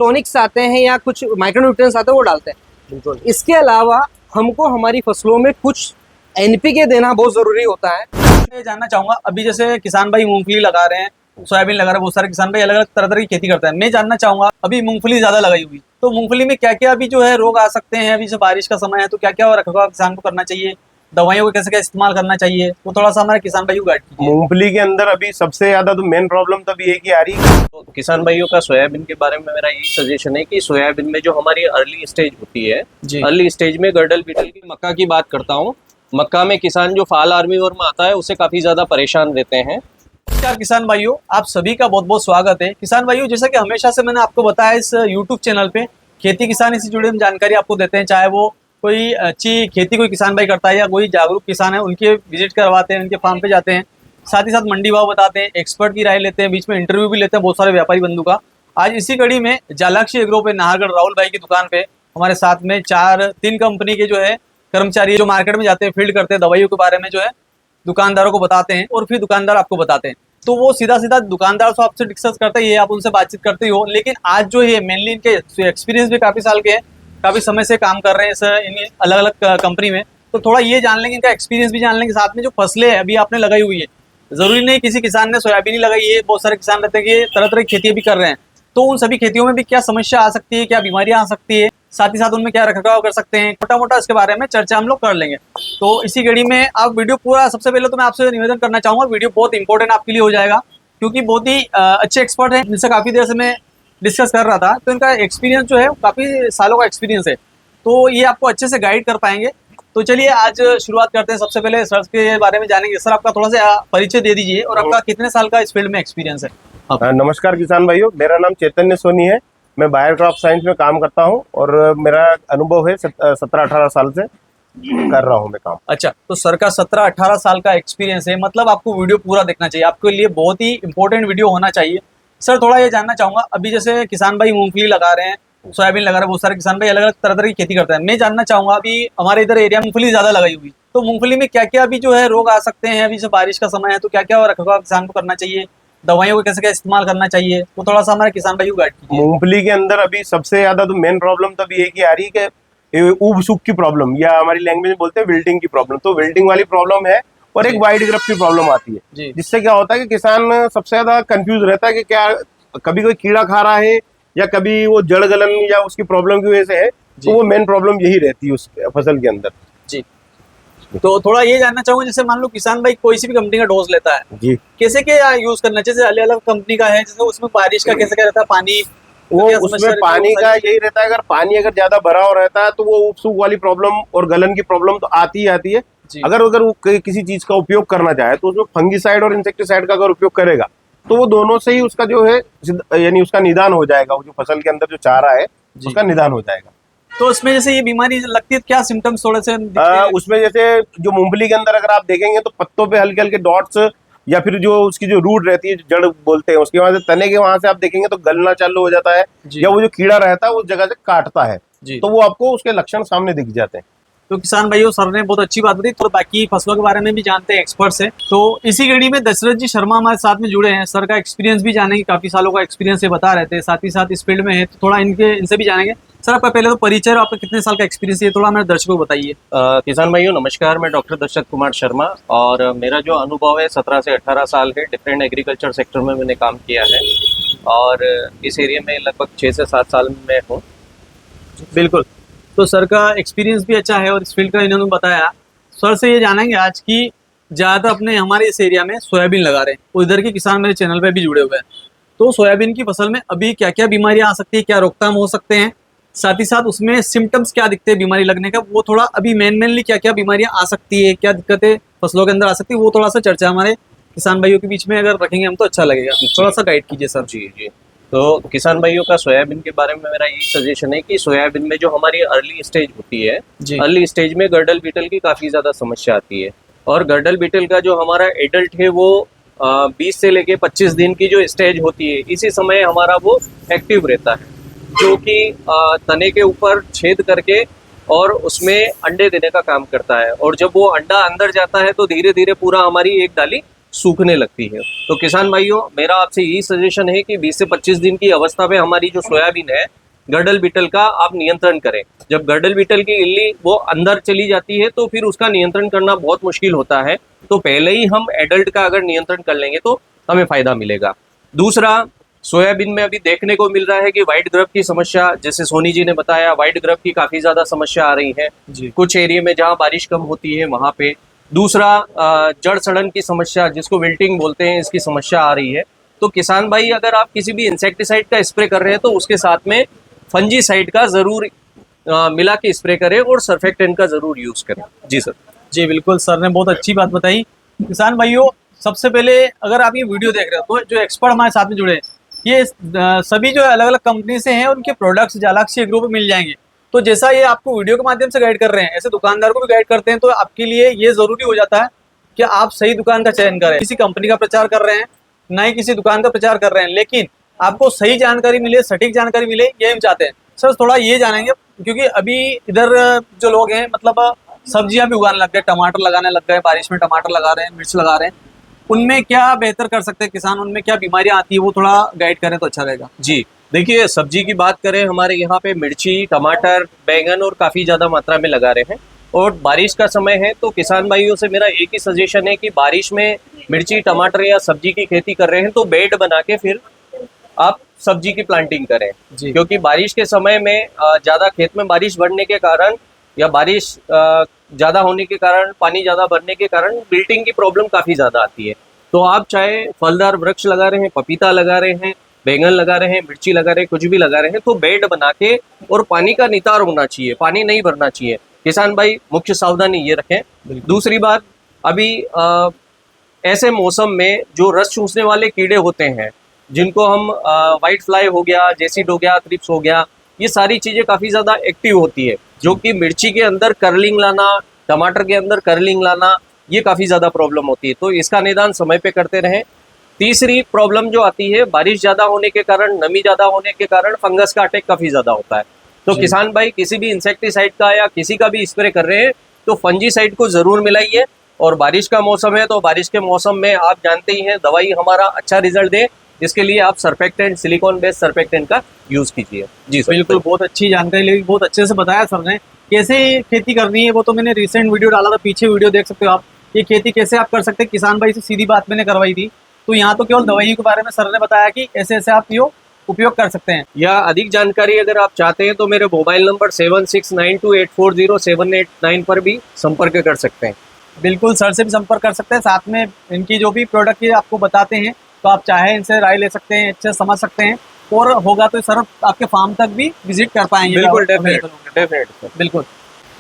Tonics आते हैं या कुछ माइक्रोन्यूट्रिएंट्स आते हैं वो डालते हैं। बिल्कुल। इसके अलावा हमको हमारी फसलों में कुछ एनपीके देना बहुत जरूरी होता है। मैं जानना चाहूंगा, अभी जैसे किसान भाई मूंगफली लगा रहे हैं, सोयाबीन लगा रहे हैं, बहुत सारे किसान भाई अलग अलग तरह तरह की खेती करते हैं। मैं जानना चाहूंगा, अभी मूंगफली ज्यादा लगाई हुई, तो मूंगफली में क्या क्या अभी जो है रोग आ सकते हैं? अभी से बारिश का समय है तो क्या क्या रखरखाव किसान को करना चाहिए, दवाइयों को कैसे क्या इस्तेमाल करना चाहिए, वो थोड़ा सा हमारे किसान भाइयों को गाइड कीजिए। मूंगफली के अंदर अभी सबसे ज्यादा तो मेन प्रॉब्लम तो अभी एक ही आ रही है। तो किसान भाइयों का सोयाबीन के बारे में मेरा यही सजेशन है कि सोयाबीन में जो हमारी अर्ली स्टेज होती है, अर्ली स्टेज में गर्डल बीटल की मक्का की बात करता हूँ। मक्का में किसान जो फाल आर्मीवर्म में आता है उससे काफी ज्यादा परेशान रहते हैं। नमस्कार किसान भाइयों, आप सभी का बहुत बहुत स्वागत है। किसान भाइयों, जैसा कि हमेशा से मैंने आपको बताया, इस यूट्यूब चैनल पे खेती किसानी से जुड़े हम जानकारी आपको देते हैं। चाहे वो कोई अच्छी खेती कोई किसान भाई करता है या कोई जागरूक किसान है, उनके विजिट करवाते हैं, उनके फार्म पे जाते हैं, साथ ही साथ मंडी भाव बताते हैं, एक्सपर्ट की राय लेते हैं, बीच में इंटरव्यू भी लेते हैं बहुत सारे व्यापारी बंधु का। आज इसी कड़ी में जालाक्षी एग्रो पे नाहरगढ़ राहुल भाई की दुकान पे हमारे साथ में तीन कंपनी के जो है कर्मचारी जो मार्केट में जाते हैं, फील्ड करते हैं, दवाइयों के बारे में जो है दुकानदारों को बताते हैं और फिर दुकानदार आपको बताते हैं। तो वो सीधा सीधा दुकानदार से आपसे डिस्कस करते ही है, आप उनसे बातचीत करते ही हो। लेकिन आज जो ये मेनली इनके एक्सपीरियंस भी काफी साल के हैं, काफी समय से काम कर रहे हैं सर इन अलग अलग कंपनी में, तो थोड़ा ये जान लेंगे, इनका एक्सपीरियंस भी जान लेंगे। साथ में जो फसलें अभी आपने लगाई हुई है, जरूरी नहीं किसी किसान ने सोयाबीन ही लगाई है, बहुत सारे किसान रहते हैं कि तरह तरह की खेती भी कर रहे हैं, तो उन सभी खेतियों में भी क्या समस्या आ सकती है, क्या बीमारियां आ सकती है, साथ ही साथ उनमें क्या रखरखाव कर सकते हैं, छोटा मोटा इसके बारे में चर्चा हम लोग कर लेंगे। तो इसी कड़ी में आप वीडियो पूरा, सबसे पहले तो मैं आपसे निवेदन करना चाहूंगा, वीडियो बहुत इंपॉर्टेंट आपके लिए हो जाएगा, क्योंकि बहुत ही अच्छे एक्सपर्ट हैं जिनसे काफी देर से मैं डिस्कस कर रहा था। तो इनका एक्सपीरियंस जो है काफी सालों का एक्सपीरियंस है, तो ये आपको अच्छे से गाइड कर पाएंगे। तो चलिए आज शुरुआत करते हैं। सबसे पहले सर के बारे में जानेंगे। सर, आपका थोड़ा सा परिचय दे दीजिए और आपका कितने साल का इस फील्ड में एक्सपीरियंस है? नमस्कार किसान भाइयों, मेरा नाम चैतन्य सोनी है। मैं बायोक्रॉप साइंस में काम करता हूं और मेरा अनुभव है 17-18 साल से कर रहा हूं मैं काम। अच्छा, तो सर का 17-18 साल का एक्सपीरियंस है, मतलब आपको वीडियो पूरा देखना चाहिए, आपके लिए बहुत ही इंपॉर्टेंट वीडियो होना चाहिए। सर, थोड़ा ये जानना चाहूंगा, अभी जैसे किसान भाई मूंगफली लगा रहे हैं, सोयाबीन लगा रहे हैं, बहुत सारे किसान भाई अलग अलग तरह तरह की खेती करते हैं। मैं जानना चाहूंगा, अभी हमारे इधर एरिया में मूंगफली ज्यादा लगाई हुई, तो मूंगफली में क्या क्या अभी जो है रोग आ सकते हैं? अभी से बारिश का समय है तो क्या क्या रखरखाव किसान को करना चाहिए, दवाइयों को कैसे क्या इस्तेमाल करना चाहिए, वो थोड़ा सा हमारे किसान भाई को गाइड कीजिए। मूंगफली के अंदर अभी सबसे ज्यादा तो मेन प्रॉब्लम तो अभी एक ही आ रही है कि ऊब सूख की प्रॉब्लम, या हमारी लैंग्वेज में बोलते हैं विल्टिंग की प्रॉब्लम। तो विल्टिंग वाली प्रॉब्लम है और एक वाइट ग्रफ्ट की प्रॉब्लम आती है, जिससे क्या होता है कि किसान सबसे ज्यादा कंफ्यूज रहता है कि क्या कभी कोई कीड़ा खा रहा है या कभी वो जड़ गलन या उसकी प्रॉब्लम की वजह से है। तो वो मेन प्रॉब्लम यही रहती है उस फसल के अंदर जी। तो थोड़ा ये जानना चाहूंगा, जैसे मान लो किसान भाई कोई सी भी कंपनी का डोज लेता है जी, कैसे क्या यूज करना चाहिए? अलग अलग कंपनी का है, जैसे उसमें बारिश का कैसे क्या रहता है, पानी वो उसमें पानी का यही रहता है, अगर पानी अगर ज्यादा भरा हो रहता है तो वो उपसूख वाली प्रॉब्लम और गलन की प्रॉब्लम तो आती ही आती है। अगर वो किसी चीज का उपयोग करना चाहे तो उसमें फंगीसाइड और इंसेक्टिसाइड का अगर उपयोग करेगा तो वो दोनों से ही उसका जो है यानी उसका निदान हो जाएगा, वो जो फसल के अंदर जो चारा है उसका निदान हो जाएगा। तो उसमें जैसे ये बीमारी लगती है, क्या सिम्टम्स थोड़े से उसमें जैसे जो मूंगफली के अंदर अगर आप देखेंगे तो पत्तों पे हल्के हल्के डॉट्स, या फिर जो उसकी जो रूट रहती है, जड़ बोलते हैं, उसके वहां से तने के वहां से आप देखेंगे तो गलना चालू हो जाता है, या वो जो कीड़ा रहता है उस जगह से काटता है, तो वो आपको उसके लक्षण सामने दिख जाते हैं। तो किसान भाइयों, सर ने बहुत अच्छी बात बताई, तो बाकी फसलों के बारे में भी जानते हैं, एक्सपर्ट से। तो इसी कड़ी में दशरथ जी शर्मा हमारे साथ में जुड़े हैं, सर का एक्सपीरियंस भी जानेंगे, काफी सालों का एक्सपीरियंस बता रहे थे, साथ ही साथ इस फील्ड में है, तो थोड़ा इनसे भी जानेंगे। सर, आपका पहले तो परिचय, आपका कितने साल का एक्सपीरियंस है, थोड़ा हमारे दर्शकों को बताइए। किसान भाइयों नमस्कार, मैं डॉक्टर दशरथ कुमार शर्मा और मेरा जो अनुभव है 17 से 18 साल है। डिफरेंट एग्रीकल्चर सेक्टर में मैंने काम किया है और इस एरिया में लगभग 6 से 7 साल में मैं हूँ। बिल्कुल, तो सर का एक्सपीरियंस भी अच्छा है और इस फील्ड का इन्होंने बताया। सर से ये जानेंगे आज की ज़्यादातर अपने हमारे इस एरिया में सोयाबीन लगा रहे हैं, उधर के किसान मेरे चैनल पे भी जुड़े हुए हैं, तो सोयाबीन की फसल में अभी क्या क्या बीमारियां आ सकती है, क्या रोकथाम हो सकते हैं, साथ ही साथ उसमें सिम्टम्स क्या दिखते हैं बीमारी लगने का, वो थोड़ा अभी मेनली क्या क्या बीमारियां आ सकती है, क्या दिक्कतें फसलों के अंदर आ सकती है, वो थोड़ा सा चर्चा हमारे किसान भाइयों के बीच में अगर रखेंगे हम तो अच्छा लगेगा। थोड़ा सा गाइड कीजिए सर। जी, तो किसान भाइयों का सोयाबीन के बारे में मेरा यही सजेशन है कि सोयाबीन में जो हमारी अर्ली स्टेज होती है, अर्ली स्टेज में गर्डल बीटल की काफ़ी ज़्यादा समस्या आती है। और गर्डल बीटल का जो हमारा एडल्ट है वो 20 से लेके 25 दिन की जो स्टेज होती है, इसी समय हमारा वो एक्टिव रहता है, जो कि तने के ऊपर छेद करके और उसमें अंडे देने का काम करता है। और जब वो अंडा अंदर जाता है तो धीरे धीरे पूरा हमारी एक डाली सूखने लगती है। तो किसान भाइयों, मेरा आपसे यही सजेशन है कि 20 से 25 दिन की अवस्था में हमारी जो सोयाबीन है, गर्डल बीटल का आप नियंत्रण करें। जब गर्डल बीटल की इल्ली वो अंदर चली जाती है तो फिर उसका नियंत्रण करना बहुत मुश्किल होता है। तो पहले ही हम एडल्ट का अगर नियंत्रण कर लेंगे तो हमें फायदा मिलेगा। दूसरा, सोयाबीन में अभी देखने को मिल रहा है कि व्हाइट ग्रब की समस्या, जैसे सोनी जी ने बताया, व्हाइट ग्रब की काफी ज्यादा समस्या आ रही है कुछ एरिया में जहाँ बारिश कम होती है वहां पे। दूसरा, जड़ सड़न की समस्या, जिसको विल्टिंग बोलते हैं, इसकी समस्या आ रही है। तो किसान भाई, अगर आप किसी भी इंसेक्टिसाइड का स्प्रे कर रहे हैं तो उसके साथ में फंजीसाइड का जरूर मिला के स्प्रे करें और सर्फेक्टेंट का जरूर यूज करें। जी सर। जी बिल्कुल, सर ने बहुत अच्छी बात बताई। किसान भाइयों, सबसे पहले अगर आप ये वीडियो देख रहे हो तो जो एक्सपर्ट हमारे साथ में जुड़े हैं, ये सभी जो अलग अलग कंपनी से हैं, उनके प्रोडक्ट्स जालाक्सी एग्रो पे मिल जाएंगे। तो जैसा ये आपको वीडियो के माध्यम से गाइड कर रहे हैं, ऐसे दुकानदार को भी गाइड करते हैं। तो आपके लिए ये जरूरी हो जाता है कि आप सही दुकान का चयन करें। किसी कंपनी का प्रचार कर रहे हैं, ना ही किसी दुकान का प्रचार कर रहे हैं, लेकिन आपको सही जानकारी मिले, सटीक जानकारी मिले, ये हम चाहते हैं। सर थोड़ा ये जानेंगे, क्योंकि अभी इधर जो लोग हैं, मतलब सब्जियां भी उगाने लग गए, टमाटर लगाने लग गए, बारिश में टमाटर लगा रहे हैं, मिर्च लगा रहे हैं, उनमें क्या बेहतर कर सकते हैं किसान, उनमें क्या बीमारियां आती है, वो थोड़ा गाइड करें तो अच्छा रहेगा। जी देखिए, सब्जी की बात करें, हमारे यहाँ पे मिर्ची, टमाटर, बैंगन और काफ़ी ज़्यादा मात्रा में लगा रहे हैं। और बारिश का समय है तो किसान भाइयों से मेरा एक ही सजेशन है कि बारिश में मिर्ची, टमाटर या सब्जी की खेती कर रहे हैं तो बेड बना के फिर आप सब्जी की प्लांटिंग करें। क्योंकि बारिश के समय में ज़्यादा खेत में बारिश बढ़ने के कारण या बारिश ज़्यादा होने के कारण, पानी ज़्यादा भरने के कारण विल्टिंग की प्रॉब्लम काफ़ी ज़्यादा आती है। तो आप चाहे फलदार वृक्ष लगा रहे हैं, पपीता लगा रहे हैं, बैंगन लगा रहे हैं, मिर्ची लगा रहे हैं, कुछ भी लगा रहे हैं, तो बेड बना के, और पानी का नितार होना चाहिए, पानी नहीं भरना चाहिए। किसान भाई मुख्य सावधानी ये रखें। दूसरी बात, अभी ऐसे मौसम में जो रस चूसने वाले कीड़े होते हैं, जिनको हम वाइट फ्लाई हो गया, जेसिड हो गया, थ्रिप्स हो गया, ये सारी चीज़ें काफ़ी ज़्यादा एक्टिव होती है, जो कि मिर्ची के अंदर कर्लिंग लाना, टमाटर के अंदर कर्लिंग लाना, ये काफ़ी ज़्यादा प्रॉब्लम होती है। तो इसका निदान समय पे करते रहें। तीसरी प्रॉब्लम जो आती है, बारिश ज़्यादा होने के कारण, नमी ज़्यादा होने के कारण फंगस का अटैक काफ़ी ज़्यादा होता है। तो किसान भाई, किसी भी इंसेक्टिसाइड का या किसी का भी स्प्रे कर रहे हैं तो फंजीसाइड को ज़रूर मिलाइए। और बारिश का मौसम है तो बारिश के मौसम में आप जानते ही हैं, दवाई हमारा अच्छा रिजल्ट दे, इसके लिए आप सर्फेक्टेंट, सिलिकॉन बेस्ड सर्फेक्टेंट का यूज़ कीजिए। जी सर। बिल्कुल, बहुत अच्छी जानकारी लगी, बहुत अच्छे से बताया सर ने। कैसे खेती करनी है वो तो मैंने रिसेंट वीडियो डाला था, पीछे वीडियो देख सकते हो आप। ये खेती कैसे आप कर सकते हैं, किसान भाई से सीधी बात मैंने करवाई थी। तो यहाँ तो केवल दवाइयों के बारे में सर ने बताया कि ऐसे ऐसे आप यो उपयोग कर सकते हैं। या अधिक जानकारी अगर आप चाहते हैं तो मेरे मोबाइल नंबर 7692840789 पर भी संपर्क कर सकते हैं। बिल्कुल, सर से भी संपर्क कर सकते हैं। साथ में इनकी जो भी प्रोडक्ट ये आपको बताते हैं, तो आप चाहे इनसे राय ले सकते हैं, अच्छे समझ सकते हैं, और होगा तो सर आपके फार्म तक भी विजिट कर पाएंगे। बिल्कुल, डेफिनेट। बिल्कुल।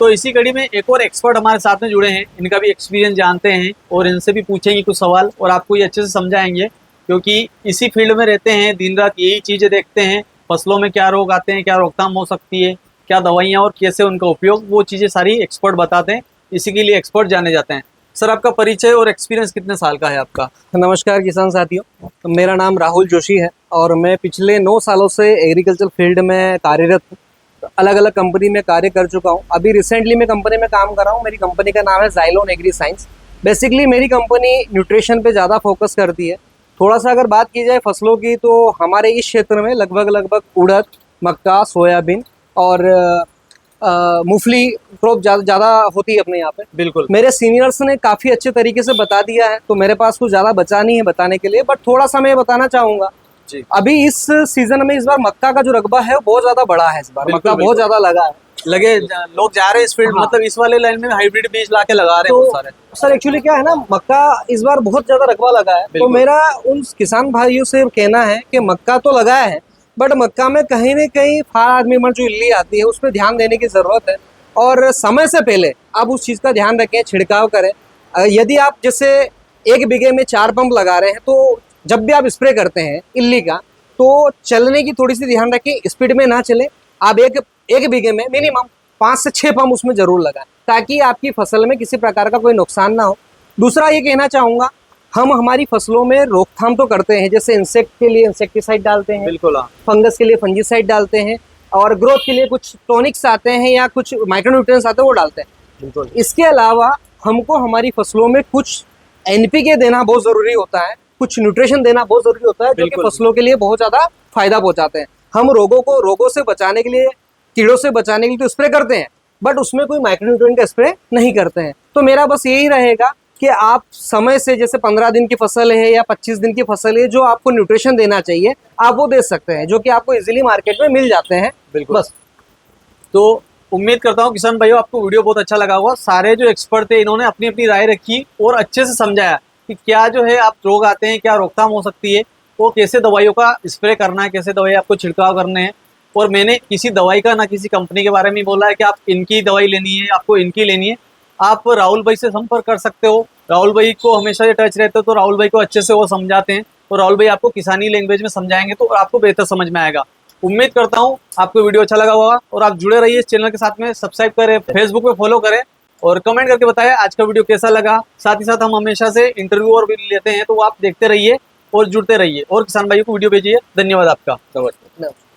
तो इसी कड़ी में एक और एक्सपर्ट हमारे साथ में जुड़े हैं, इनका भी एक्सपीरियंस जानते हैं और इनसे भी पूछेंगे कुछ सवाल, और आपको ये अच्छे से समझाएंगे, क्योंकि इसी फील्ड में रहते हैं, दिन रात यही चीज़ें देखते हैं, फसलों में क्या रोग आते हैं, क्या रोकथाम हो सकती है, क्या दवाइयाँ और कैसे उनका उपयोग, वो चीज़ें सारी एक्सपर्ट बताते हैं। इसी के लिए एक्सपर्ट जाने जाते हैं। सर, आपका परिचय और एक्सपीरियंस कितने साल का है आपका? नमस्कार किसान साथियों, मेरा नाम राहुल जोशी है और मैं पिछले 9 सालों से एग्रीकल्चर फील्ड में कार्यरत हूँ। अलग अलग कंपनी में कार्य कर चुका हूँ। अभी रिसेंटली मैं कंपनी में काम कर रहा हूँ। मेरी कंपनी का नाम है ज़ाइलोन एग्री साइंस। बेसिकली मेरी कंपनी न्यूट्रिशन पे ज़्यादा फोकस करती है। थोड़ा सा अगर बात की जाए फसलों की, तो हमारे इस क्षेत्र में लगभग उड़द, मक्का, सोयाबीन और मूंगफली क्रॉप ज़्यादा होती है अपने यहाँ पे। बिल्कुल, मेरे सीनियर्स ने काफ़ी अच्छे तरीके से बता दिया है, तो मेरे पास कुछ ज़्यादा बचा नहीं है बताने के लिए, बट थोड़ा सा मैं बताना चाहूँगा। जी। अभी इस सीजन में इस बार मक्का का जो रकबा है वो बहुत ज़्यादा बड़ा है। इस बार मक्का बहुत ज़्यादा लगा है। लोग जा रहे हैं इस फील्ड, मतलब इस वाले लाइन में हाइब्रिड बीज ला के लगा रहे हैं बहुत सारे। सर एक्चुअली क्या है ना, मक्का इस बार बहुत ज़्यादा रकबा लगा है, तो मेरा उन किसान भाइयों से कहना है कि मक्का तो लगाया है, बट मक्का में कहीं न कहीं फार आदमी मर जो इल्ली आती है, उस पर ध्यान देने की ज़रूरत है, और समय से पहले आप उस चीज़ का ध्यान रखें, छिड़काव करें। यदि आप जैसे 1 बीघे में 4 पंप लगा रहे हैं, तो जब भी आप स्प्रे करते हैं इल्ली का, तो चलने की थोड़ी सी ध्यान रखें, स्पीड में ना चले। आप एक बीघे में मिनिमम 5 से 6 पंप उसमें जरूर लगाएं, ताकि आपकी फसल में किसी प्रकार का कोई नुकसान ना हो। दूसरा ये कहना चाहूँगा, हम हमारी फसलों में रोकथाम तो करते हैं, जैसे इंसेक्ट के लिए इंसेक्टिसाइड डालते हैं, बिल्कुल, फंगस के लिए फंजीसाइड डालते हैं, और ग्रोथ के लिए कुछ टॉनिक्स आते हैं या कुछ माइक्रोन्यूट्रिएंट्स आते हैं वो डालते हैं। इसके अलावा हमको हमारी फसलों में कुछ एनपीके देना बहुत जरूरी होता है, कुछ न्यूट्रिशन देना बहुत जरूरी होता है, जो कि फसलों के लिए बहुत ज्यादा फायदा पहुंचाते हैं। हम रोगों से बचाने के लिए, कीड़ों से बचाने के लिए तो स्प्रे करते हैं, बट उसमें कोई माइक्रोन्यूट्रिएंट का स्प्रे नहीं करते हैं। तो मेरा बस यही रहेगा कि आप समय से, जैसे 15 दिन की फसल है या 25 दिन की फसल है, जो आपको न्यूट्रिशन देना चाहिए आप वो दे सकते हैं, जो कि आपको इजीली मार्केट में मिल जाते हैं। बस। तो उम्मीद करता हूँ किसान भाइयों आपको वीडियो बहुत अच्छा लगा होगा। सारे जो एक्सपर्ट थे इन्होंने अपनी अपनी राय रखी और अच्छे से समझाया कि क्या जो है आप रोग आते हैं, क्या रोकथाम हो सकती है, वो कैसे दवाइयों का स्प्रे करना है, कैसे दवाई आपको छिड़काव करने हैं। और मैंने किसी दवाई का ना किसी कंपनी के बारे में बोला है कि आप इनकी दवाई लेनी है, आपको इनकी लेनी है। आप राहुल भाई से संपर्क कर सकते हो। राहुल भाई को हमेशा ये टच रहते हो, तो राहुल भाई को अच्छे से वो समझाते हैं, और राहुल भाई आपको किसानी लैंग्वेज में समझाएंगे तो आपको बेहतर समझ में आएगा। उम्मीद करता हूँ आपको वीडियो अच्छा लगा होगा और आप जुड़े रहिए इस चैनल के साथ में। सब्सक्राइब करें, फेसबुक पे फॉलो करें और कमेंट करके बताएं आज का वीडियो कैसा लगा। साथ ही साथ हम हमेशा से इंटरव्यू और भी लेते हैं, तो आप देखते रहिए और जुड़ते रहिए और किसान भाइयों को वीडियो भेजिए। धन्यवाद आपका। नमस्ते।